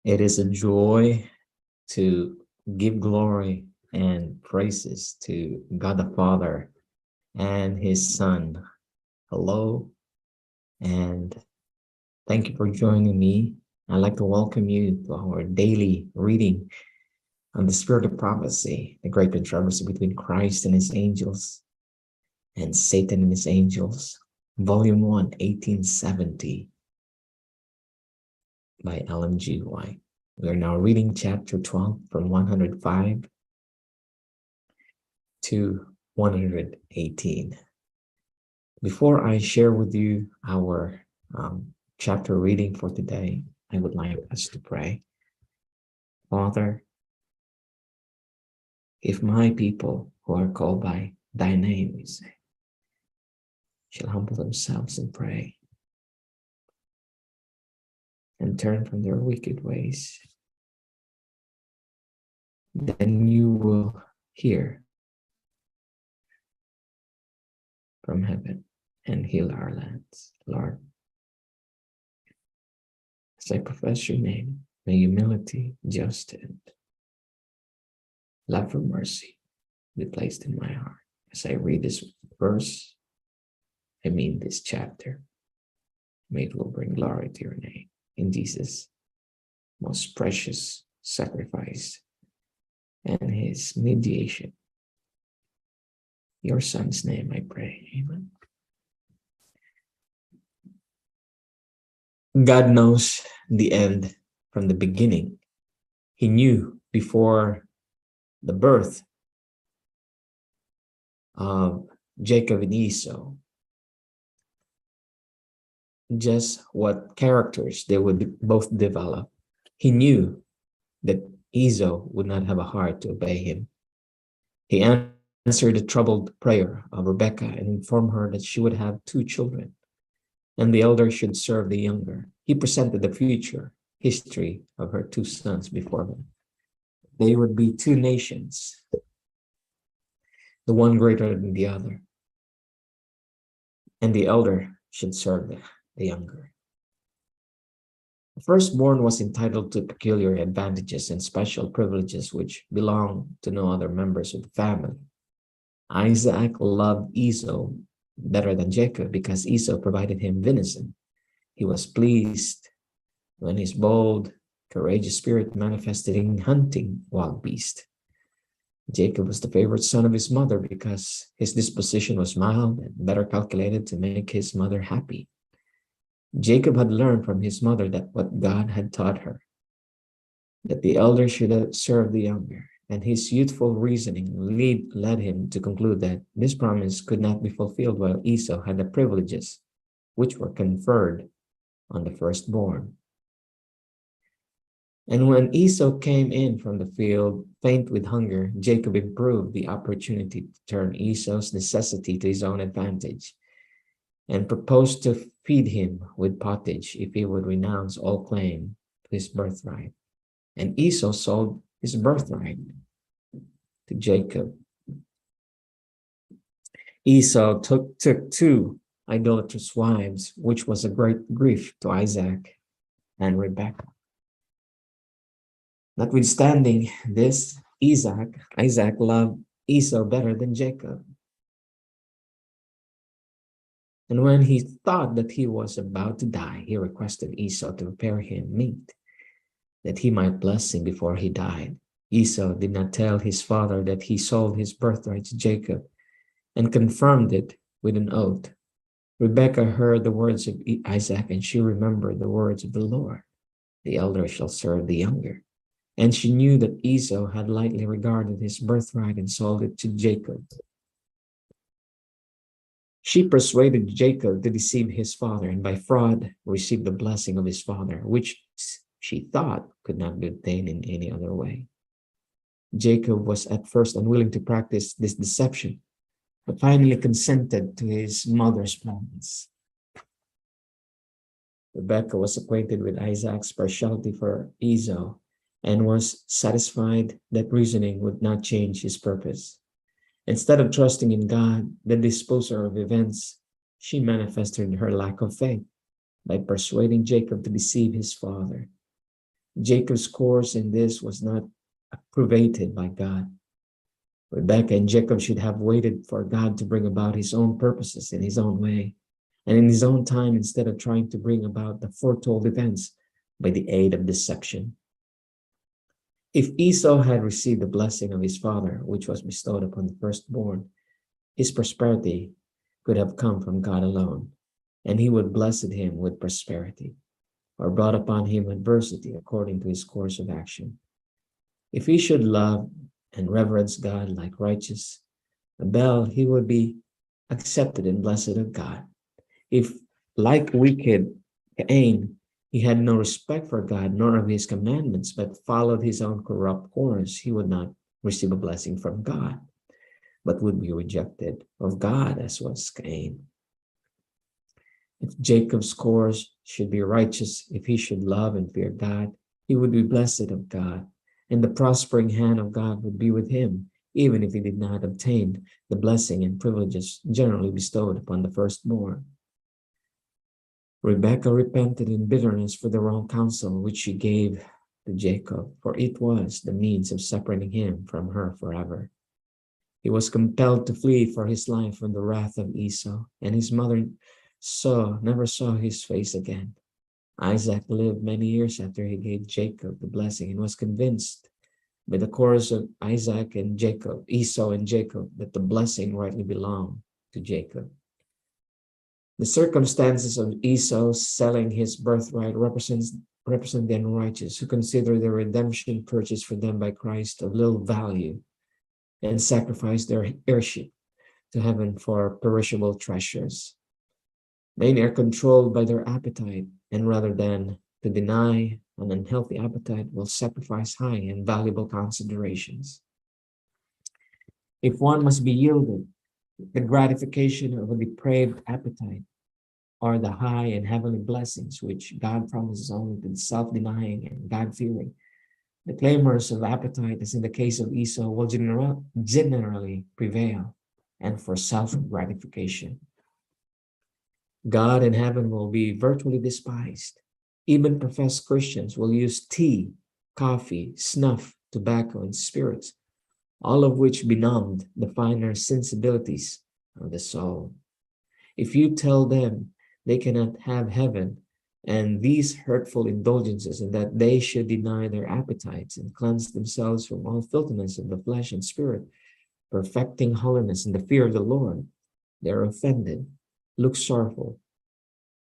It is a joy to give glory and praises to God the Father and His Son. Hello, and thank you for joining me. I'd like to welcome you to our daily reading on the Spirit of Prophecy, the great controversy between Christ and His angels and Satan and His angels, Volume 1, 1870, by Ellen G. White. We are now reading chapter 12 from 105 to 118. Before I share with you our chapter reading for today, I would like us to pray. Father, if my people who are called by thy name, we say, shall humble themselves and pray and turn from their wicked ways, then you will hear from heaven and heal our lands. Lord, as I profess your name, may humility, justice, and love for mercy be placed in my heart. As I read this verse, this chapter, may it will bring glory to your name. In Jesus' most precious sacrifice and his mediation, your Son's name, I pray. Amen. God knows the end from the beginning. He knew before the birth of Jacob and Esau just what characters they would both develop. He knew that Esau would not have a heart to obey him. He answered the troubled prayer of Rebekah and informed her that she would have 2 children, and the elder should serve the younger. He presented the future history of her 2 sons before them. They would be 2 nations, the one greater than the other, and the elder should serve the younger. The firstborn was entitled to peculiar advantages and special privileges which belonged to no other members of the family. Isaac loved Esau better than Jacob because Esau provided him venison. He was pleased when his bold, courageous spirit manifested in hunting wild beasts. Jacob was the favorite son of his mother because his disposition was mild and better calculated to make his mother happy. Jacob had learned from his mother that what God had taught her, that the elder should serve the younger, and his youthful reasoning led him to conclude that this promise could not be fulfilled while Esau had the privileges which were conferred on the firstborn. And when Esau came in from the field, faint with hunger, Jacob improved the opportunity to turn Esau's necessity to his own advantage and proposed to feed him with pottage if he would renounce all claim to his birthright. And Esau sold his birthright to Jacob. Esau took 2 idolatrous wives, which was a great grief to Isaac and Rebekah. Notwithstanding this, Isaac loved Esau better than Jacob. And when he thought that he was about to die, he requested Esau to prepare him meat, that he might bless him before he died. Esau did not tell his father that he sold his birthright to Jacob, and confirmed it with an oath. Rebekah heard the words of Isaac, and she remembered the words of the Lord. The elder shall serve the younger. And she knew that Esau had lightly regarded his birthright and sold it to Jacob. She persuaded Jacob to deceive his father, and by fraud received the blessing of his father, which she thought could not be obtained in any other way. Jacob was at first unwilling to practice this deception, but finally consented to his mother's plans. Rebekah was acquainted with Isaac's partiality for Esau and was satisfied that reasoning would not change his purpose. Instead of trusting in God, the disposer of events, she manifested her lack of faith by persuading Jacob to deceive his father. Jacob's course in this was not approvated by God. Rebekah and Jacob should have waited for God to bring about his own purposes in his own way and in his own time instead of trying to bring about the foretold events by the aid of deception. If Esau had received the blessing of his father, which was bestowed upon the firstborn, his prosperity could have come from God alone, and he would blessed him with prosperity, or brought upon him adversity according to his course of action. If he should love and reverence God like righteous Abel, he would be accepted and blessed of God. If, like wicked Cain, he had no respect for God nor of his commandments, but followed his own corrupt course, he would not receive a blessing from God, but would be rejected of God, as was Cain. If Jacob's course should be righteous, if he should love and fear God, he would be blessed of God, and the prospering hand of God would be with him, even if he did not obtain the blessing and privileges generally bestowed upon the firstborn. Rebekah repented in bitterness for the wrong counsel which she gave to Jacob, for it was the means of separating him from her forever. He was compelled to flee for his life from the wrath of Esau, and his mother never saw his face again. Isaac lived many years after he gave Jacob the blessing and was convinced by the course of Esau and Jacob, that the blessing rightly belonged to Jacob. The circumstances of Esau selling his birthright represent the unrighteous who consider the redemption purchased for them by Christ of little value and sacrifice their heirship to heaven for perishable treasures. Many are controlled by their appetite, and rather than to deny an unhealthy appetite, will sacrifice high and valuable considerations. If one must be yielded, the gratification of a depraved appetite, or the high and heavenly blessings which God promises only to the self-denying and God-fearing, the claimers of appetite, as in the case of Esau, will generally prevail, and for self-gratification. God in heaven will be virtually despised. Even professed Christians will use tea, coffee, snuff, tobacco, and spirits, all of which benumbed the finer sensibilities of the soul. If you tell them they cannot have heaven and these hurtful indulgences, and that they should deny their appetites and cleanse themselves from all filthiness of the flesh and spirit, perfecting holiness in the fear of the Lord, they are offended, look sorrowful,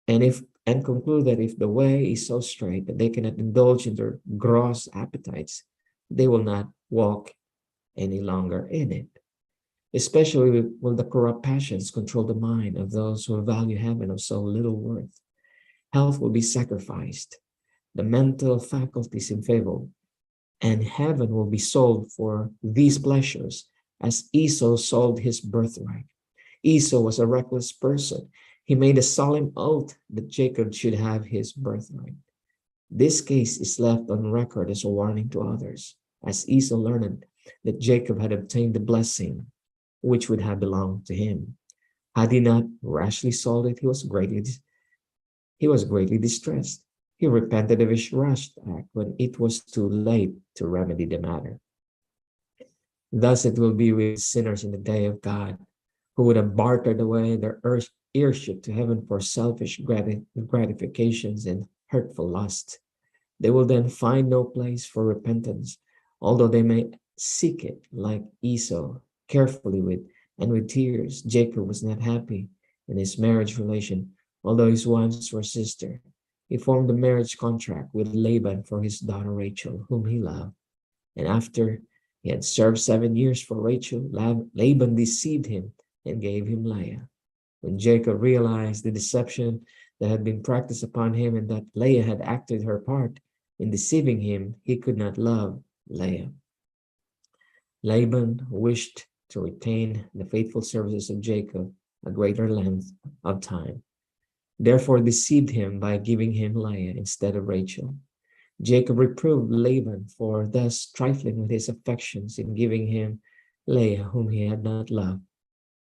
and conclude that if the way is so straight that they cannot indulge in their gross appetites, they will not walk any longer in it. Especially will the corrupt passions control the mind of those who value heaven of so little worth. Health will be sacrificed, the mental faculties enfeebled, and heaven will be sold for these pleasures, as Esau sold his birthright. Esau was a reckless person. He made a solemn oath that Jacob should have his birthright. This case is left on record as a warning to others, as Esau learned that Jacob had obtained the blessing which would have belonged to him. Had he not rashly sold it, he was greatly distressed. He repented of his rash act when it was too late to remedy the matter. Thus it will be with sinners in the day of God, who would have bartered away their heirship to heaven for selfish gratifications and hurtful lust. They will then find no place for repentance, although they may seek it like Esau, carefully with tears. Jacob was not happy in his marriage relation, although his wives were sister. He formed a marriage contract with Laban for his daughter Rachel, whom he loved. And after he had served 7 years for Rachel, Laban deceived him and gave him Leah. When Jacob realized the deception that had been practiced upon him and that Leah had acted her part in deceiving him, he could not love Leah. Laban wished to retain the faithful services of Jacob a greater length of time, therefore deceived him by giving him Leah instead of Rachel. Jacob reproved Laban for thus trifling with his affections in giving him Leah, whom he had not loved.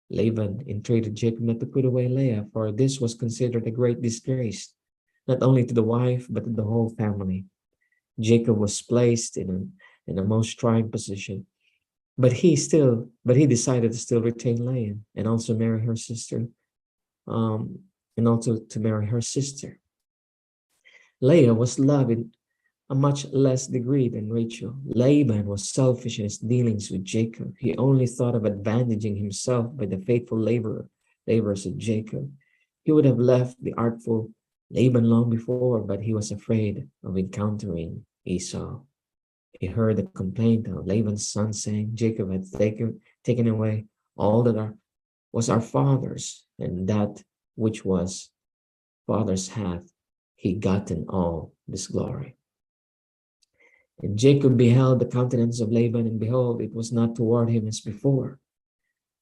Laban entreated Jacob not to put away Leah, for this was considered a great disgrace, not only to the wife, but to the whole family. Jacob was placed in a most trying position, but he decided to still retain Leah and also marry her sister, um, and also to marry her sister. Leah was loved in a much less degree than Rachel. Laban was selfish in his dealings with Jacob. He only thought of advantaging himself by the faithful labors of Jacob. He would have left the artful Laban long before, but he was afraid of encountering Esau. He heard the complaint of Laban's son saying Jacob had taken away all that was our father's, and that which was father's hath he gotten all this glory. And Jacob beheld the countenance of Laban, and behold, it was not toward him as before.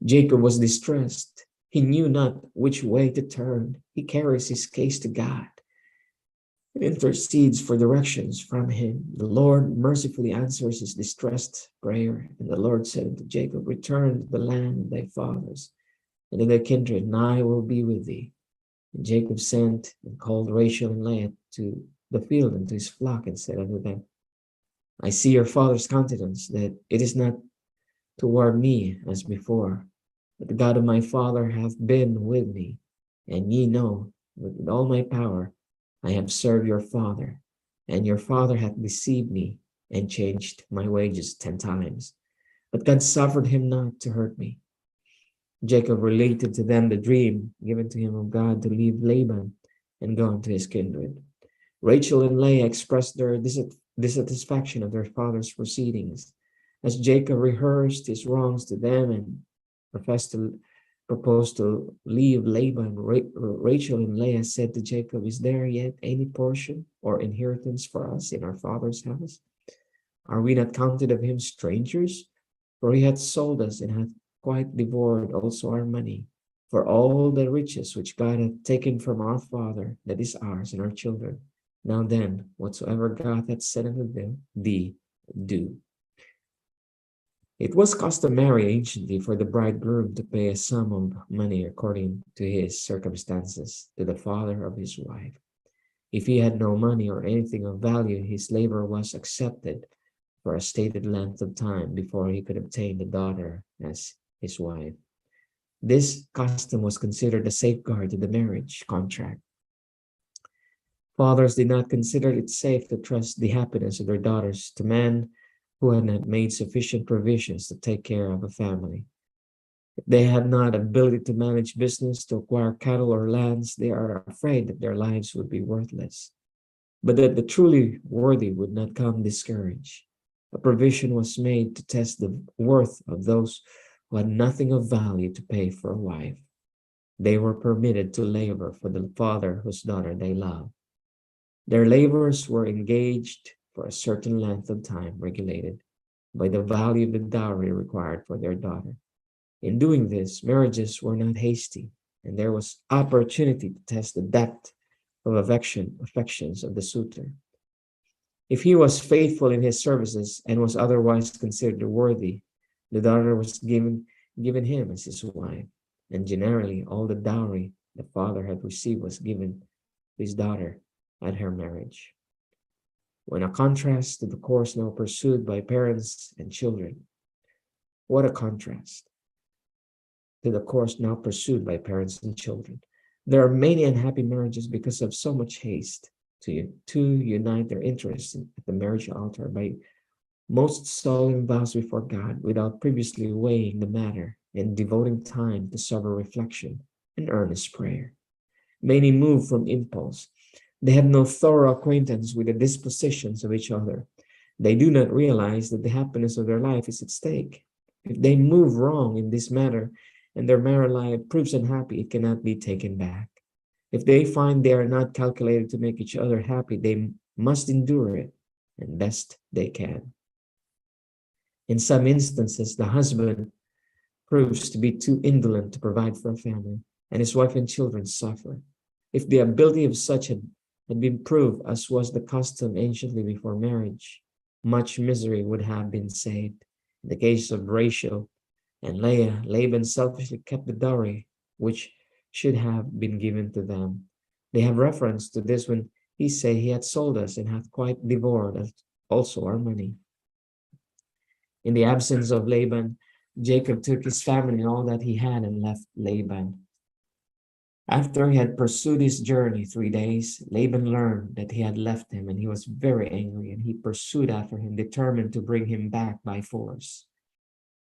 Jacob was distressed. He knew not which way to turn. He carries his case to God and intercedes for directions from him. The Lord mercifully answers his distressed prayer. And the Lord said unto Jacob, return to the land of thy fathers and to thy kindred, and I will be with thee. And Jacob sent and called Rachel and Leah to the field and to his flock, and said unto them, I see your father's countenance, that it is not toward me as before, but the God of my father hath been with me. And ye know that with all my power I have served your father, and your father hath deceived me and changed my wages 10 times. But God suffered him not to hurt me. Jacob related to them the dream given to him of God to leave Laban and go unto his kindred. Rachel and Leah expressed their dissatisfaction of their father's proceedings. As Jacob rehearsed his wrongs to them and proposed to leave Laban, Rachel and Leah said to Jacob, is there yet any portion or inheritance for us in our father's house? Are we not counted of him strangers? For he hath sold us and hath quite devoured also our money. For all the riches which God hath taken from our father, that is ours and our children. Now then, whatsoever God hath said unto thee, do. It was customary anciently for the bridegroom to pay a sum of money according to his circumstances to the father of his wife. If he had no money or anything of value, his labor was accepted for a stated length of time before he could obtain the daughter as his wife. This custom was considered a safeguard to the marriage contract. Fathers did not consider it safe to trust the happiness of their daughters to men who had not made sufficient provisions to take care of a family. If they had not ability to manage business, to acquire cattle or lands, they are afraid that their lives would be worthless, but that the truly worthy would not come discouraged. A provision was made to test the worth of those who had nothing of value to pay for a wife. They were permitted to labor for the father whose daughter they loved. Their labors were engaged for a certain length of time, regulated by the value of the dowry required for their daughter. In doing this, marriages were not hasty, and there was opportunity to test the depth of affections of the suitor. If he was faithful in his services and was otherwise considered worthy, the daughter was given him as his wife, and generally all the dowry the father had received was given to his daughter at her marriage. When a contrast to the course now pursued by parents and children. What a contrast to the course now pursued by parents and children. There are many unhappy marriages because of so much haste to unite their interests at the marriage altar by most solemn vows before God without previously weighing the matter and devoting time to sober reflection and earnest prayer. Many move from impulse. They have no thorough acquaintance with the dispositions of each other. They do not realize that the happiness of their life is at stake. If they move wrong in this matter and their married life proves unhappy, it cannot be taken back. If they find they are not calculated to make each other happy, they must endure it, and best they can. In some instances, the husband proves to be too indolent to provide for a family, and his wife and children suffer. If the ability of such had been proved, as was the custom anciently before marriage, much misery would have been saved. In the case of Rachel and Leah, Laban selfishly kept the dowry which should have been given to them. They have reference to this when He say, He hath sold us, and hath quite devoured us also our money. In the absence of Laban, Jacob took his family and all that he had and left Laban. After he had pursued his journey 3 days, Laban learned that he had left him, and he was very angry, and he pursued after him, determined to bring him back by force.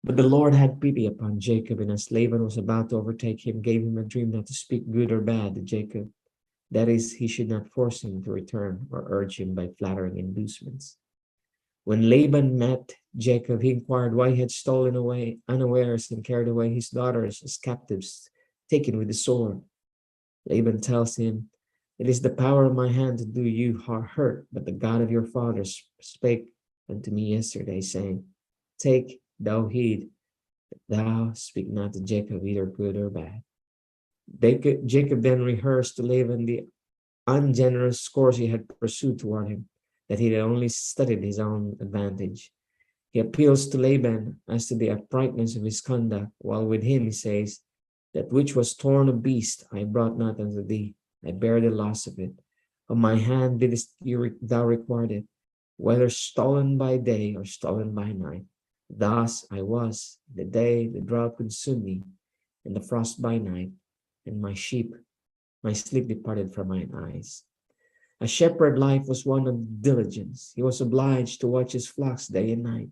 But the Lord had pity upon Jacob, and as Laban was about to overtake him, gave him a dream not to speak good or bad to Jacob. That is, he should not force him to return or urge him by flattering inducements. When Laban met Jacob, he inquired why he had stolen away unawares and carried away his daughters as captives, taken with the sword. Laban tells him, It is the power of my hand to do you hurt, but the God of your fathers spake unto me yesterday, saying, Take thou heed that thou speak not to Jacob either good or bad. Jacob then rehearsed to Laban the ungenerous course he had pursued toward him, that he had only studied his own advantage. He appeals to Laban as to the uprightness of his conduct, while with him he says, That which was torn of beast I brought not unto thee, I bear the loss of it. Of my hand didst thou require it, whether stolen by day or stolen by night. Thus I was, the day the drought consumed me, and the frost by night, and my sleep departed from mine eyes. A shepherd life was one of diligence. He was obliged to watch his flocks day and night.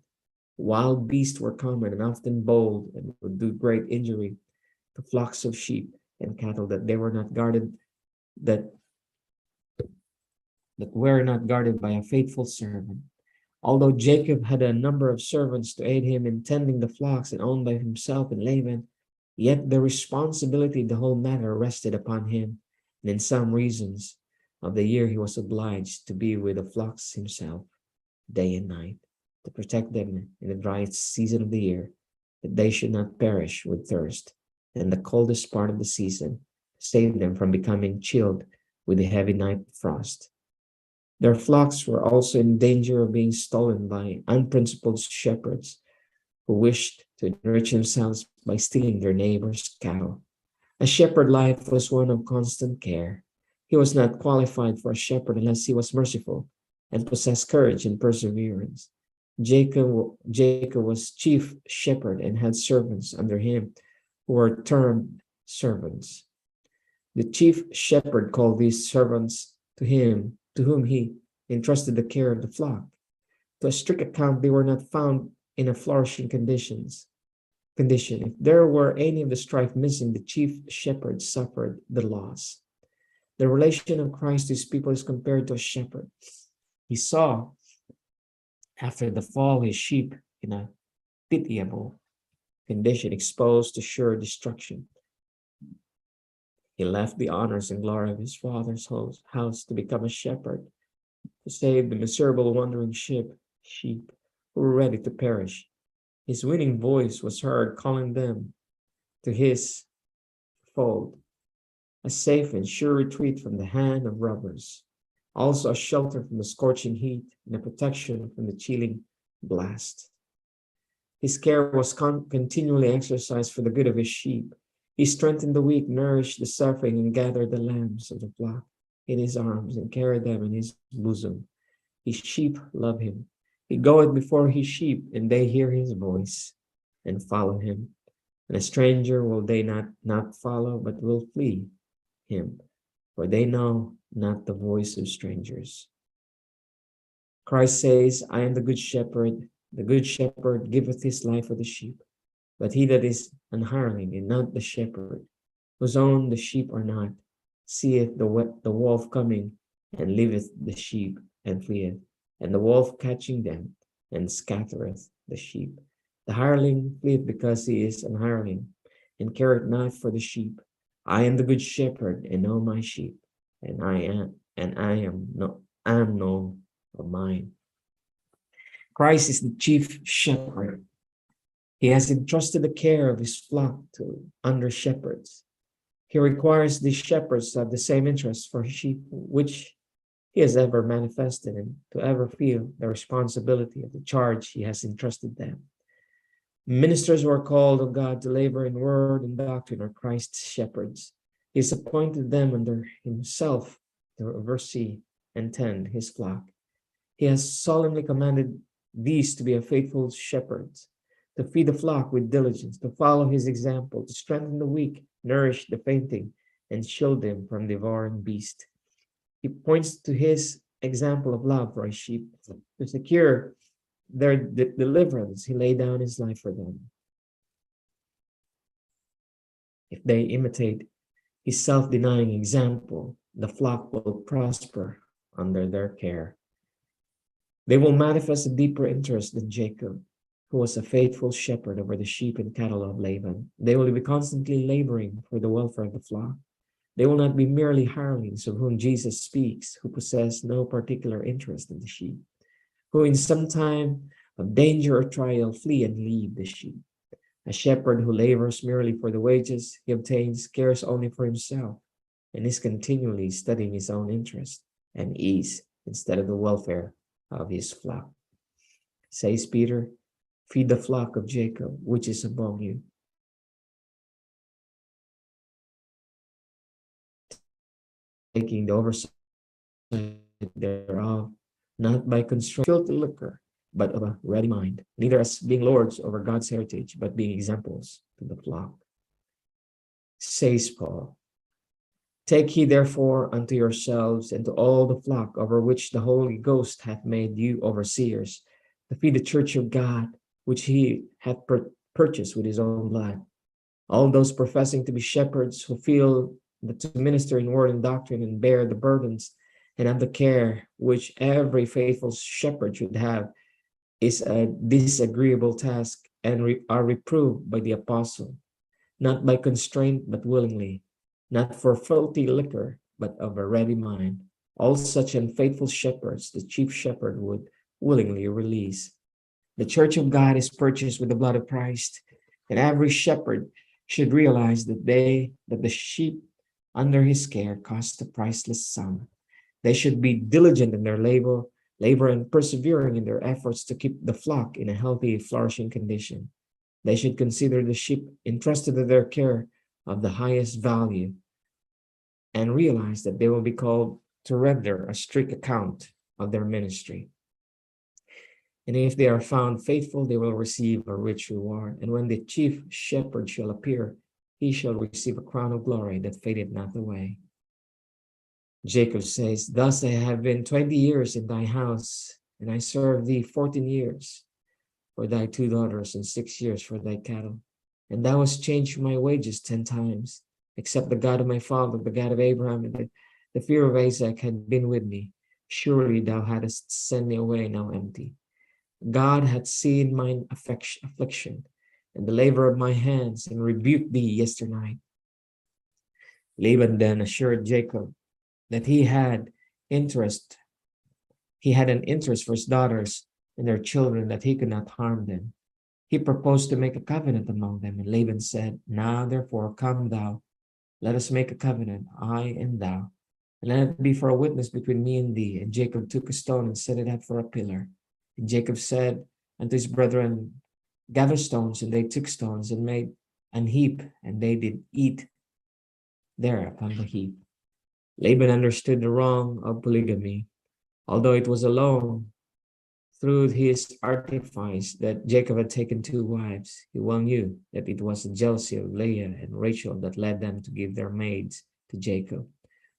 Wild beasts were common and often bold, and would do great injury to flocks of sheep and cattle that were not guarded by a faithful servant. Although Jacob had a number of servants to aid him in tending the flocks and owned by himself and Laban, yet the responsibility of the whole matter rested upon him, and in some reasons of the year he was obliged to be with the flocks himself, day and night, to protect them in the dry season of the year, that they should not perish with thirst, and the coldest part of the season, to save them from becoming chilled with the heavy night frost. Their flocks were also in danger of being stolen by unprincipled shepherds who wished to enrich themselves by stealing their neighbors' cattle. A shepherd life was one of constant care. He was not qualified for a shepherd unless he was merciful and possessed courage and perseverance. Jacob was chief shepherd and had servants under him who were termed servants. The chief shepherd called these servants to whom he entrusted the care of the flock. To a strict account, they were not found in a flourishing condition. If there were any of the strife missing, the chief shepherd suffered the loss. The relation of Christ to his people is compared to a shepherd. He saw, after the fall, his sheep in a pitiable condition, exposed to sure destruction. He left the honors and glory of his father's house to become a shepherd, to save the miserable wandering sheep who were ready to perish. His winning voice was heard calling them to his fold, a safe and sure retreat from the hand of robbers, also a shelter from the scorching heat and a protection from the chilling blast. His care was continually exercised for the good of his sheep. He strengthened the weak, nourished the suffering, and gathered the lambs of the flock in his arms and carried them in his bosom. His sheep love him. He goeth before his sheep, and they hear his voice and follow him. And a stranger will they not follow, but will flee him, for they know not the voice of strangers. Christ says, I am the good shepherd. The good shepherd giveth his life for the sheep. But he that is an hireling and not the shepherd, whose own the sheep are not, seeth the wolf coming, and leaveth the sheep, and fleeth, and the wolf catching them, and scattereth the sheep. The hireling fleeth because he is an hireling, and careth not for the sheep. I am the good shepherd, and know my sheep, and I am known of mine. Christ is the chief shepherd. He has entrusted the care of his flock to under shepherds. He requires these shepherds to have the same interest for his sheep which he has ever manifested, and to ever feel the responsibility of the charge he has entrusted them. Ministers who are called of God to labor in word and doctrine are Christ's shepherds. He has appointed them under himself to oversee and tend his flock. He has solemnly commanded these to be a faithful shepherds, to feed the flock with diligence, to follow his example, to strengthen the weak, nourish the fainting, and shield them from devouring beast. He points to his example of love for his sheep. To secure their deliverance, he laid down his life for them. If they imitate his self-denying example, the flock will prosper under their care. They will manifest a deeper interest than Jacob, who was a faithful shepherd over the sheep and cattle of Laban. They will be constantly laboring for the welfare of the flock. They will not be merely hirelings of whom Jesus speaks, who possess no particular interest in the sheep, who in some time of danger or trial flee and leave the sheep. A shepherd who labors merely for the wages he obtains cares only for himself and is continually studying his own interest and ease instead of the welfare of his flock. Says Peter, feed the flock of Jacob, which is among you. Taking the oversight thereof, not by constraint filthy liquor, but of a ready mind, neither as being lords over God's heritage, but being examples to the flock. Says Paul, take heed therefore unto yourselves and to all the flock over which the Holy Ghost hath made you overseers, to feed the church of God, which he hath purchased with his own blood. All those professing to be shepherds who feel that to minister in word and doctrine and bear the burdens and have the care which every faithful shepherd should have is a disagreeable task and are reproved by the apostle, not by constraint but willingly, not for filthy liquor but of a ready mind. All such unfaithful shepherds the chief shepherd would willingly release. The church of God is purchased with the blood of Christ, and every shepherd should realize that the sheep under his care cost a priceless sum. They should be diligent in their labor and persevering in their efforts to keep the flock in a healthy, flourishing condition. They should consider the sheep entrusted to their care of the highest value and realize that they will be called to render a strict account of their ministry. And if they are found faithful, they will receive a rich reward. And when the chief shepherd shall appear, he shall receive a crown of glory that fadeth not away. Jacob says, thus I have been 20 years in thy house, and I served thee 14 years for thy 2 daughters and 6 years for thy cattle. And thou hast changed my wages 10 times, except the God of my father, the God of Abraham, and the fear of Isaac had been with me. Surely thou hadst sent me away now empty. God had seen mine affliction and the labor of my hands and rebuked thee yesternight. Laban then assured Jacob that he had an interest for his daughters and their children, that he could not harm them. He proposed to make a covenant among them, and Laban said, now therefore come thou, let us make a covenant, I and thou, and let it be for a witness between me and thee. And Jacob took a stone and set it up for a pillar. And Jacob said unto his brethren, gather stones, and they took stones and made an heap, and they did eat there upon the heap. Laban understood the wrong of polygamy, although it was alone through his artifice that Jacob had taken 2 wives. He well knew that it was the jealousy of Leah and Rachel that led them to give their maids to Jacob,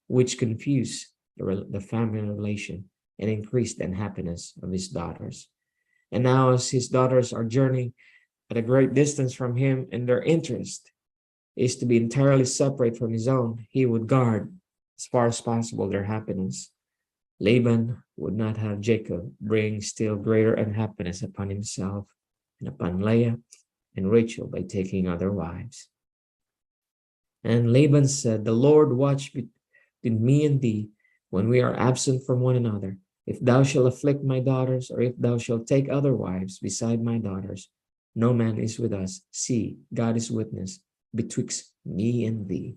which confused the family relation and increased the unhappiness of his daughters. And now, as his daughters are journeying at a great distance from him, and their interest is to be entirely separate from his own, he would guard as far as possible their happiness. Laban would not have Jacob bring still greater unhappiness upon himself and upon Leah and Rachel by taking other wives. And Laban said, the Lord watch between me and thee when we are absent from one another. If thou shalt afflict my daughters, or if thou shalt take other wives beside my daughters, no man is with us. See, God is witness betwixt me and thee.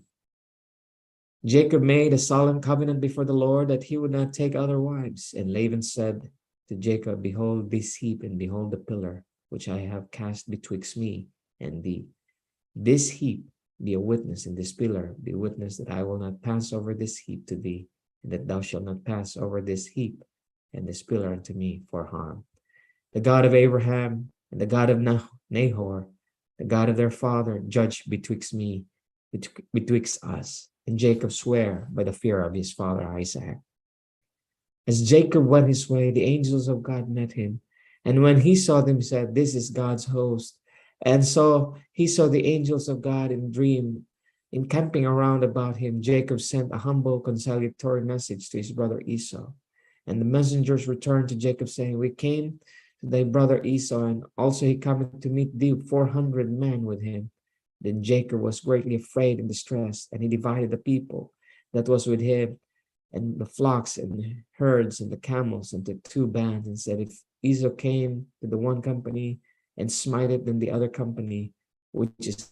Jacob made a solemn covenant before the Lord that he would not take other wives. And Laban said to Jacob, behold this heap, and behold the pillar which I have cast betwixt me and thee. This heap be a witness, and this pillar be a witness that I will not pass over this heap to thee, and that thou shalt not pass over this heap and this pillar unto me for harm. The God of Abraham and the God of Nahor, the God of their father, judge betwixt us. And Jacob sware by the fear of his father Isaac. As Jacob went his way, the angels of God met him. And when he saw them, he said, This is God's host. And so he saw the angels of God in dream, encamping around about him. Jacob sent a humble conciliatory message to his brother Esau. And the messengers returned to Jacob, saying, We came to thy brother Esau, and also he cometh to meet thee, 400 men with him. Then Jacob was greatly afraid and distressed, and he divided the people that was with him, and the flocks and the herds and the camels into two bands, and said, If Esau came to the one company and smiteth, then the other company which is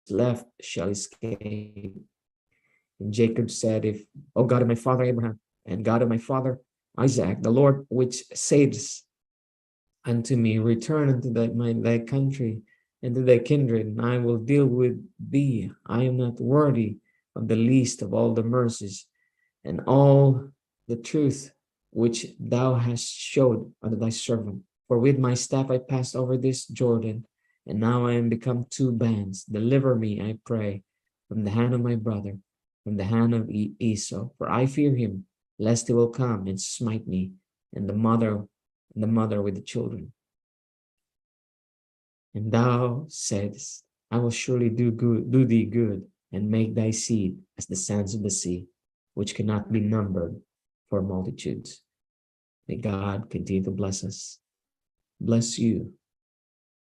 left shall escape. And Jacob said, If, O God of my father Abraham, and God of my father Isaac, the Lord which saves unto me, return unto thy country and to thy kindred, and I will deal with thee. I am not worthy of the least of all the mercies and all the truth which thou hast showed unto thy servant. For with my staff I passed over this Jordan, and now I am become two bands. Deliver me, I pray, from the hand of my brother, from the hand of Esau, for I fear him, lest he will come and smite me, and the mother with the children. And thou saidst, I will surely do thee good, and make thy seed as the sands of the sea, which cannot be numbered for multitudes. May God continue to bless us, bless you,